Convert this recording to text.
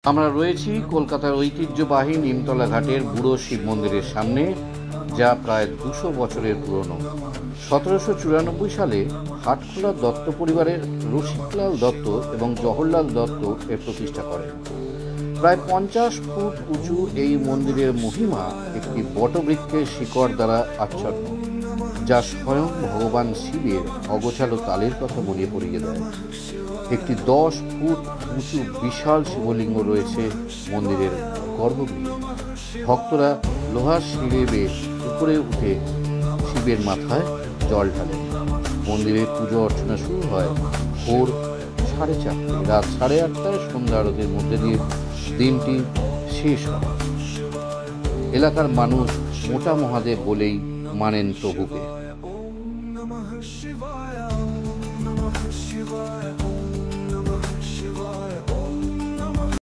আমরা রয়েছি কলকাতার ঐতিহ্যবাহী নিমতলা ঘাটের বুড়ো শিব মন্দিরের সামনে, যা প্রায় 200 বছরের পুরনো। 1794 সালে হাটখোলার দত্ত পরিবারের রসিকলাল দত্ত এবং জওহরলাল দত্ত এর প্রতিষ্ঠা করেন। প্রায় 50 ফুট উঁচু এই মন্দিরের মহিমা একটি বটবৃক্ষের শিকড় দ্বারা আচ্ছন্ন, যা স্বয়ং ভগবান শিবের অগোছালো তালের কথা মনে পড়িয়ে দেয়। একটি 10 ফুট উঁচু বিশাল শিবলিঙ্গ রয়েছে মন্দিরের গর্ভগৃহে। ভক্তরা লোহার সিঁড়ি বেয়ে উপরে উঠে শিবের মাথায় জল ঢালেন। মন্দিরে পুজো অর্চনা শুরু হয় ভোর 4:30, রাত 8:30টায় সন্ধ্যা আরতির মধ্যে দিয়ে দিনটি শেষ হয়। এলাকার মানুষ মোটা মহাদেব বলেই মানেন প্রভুকে।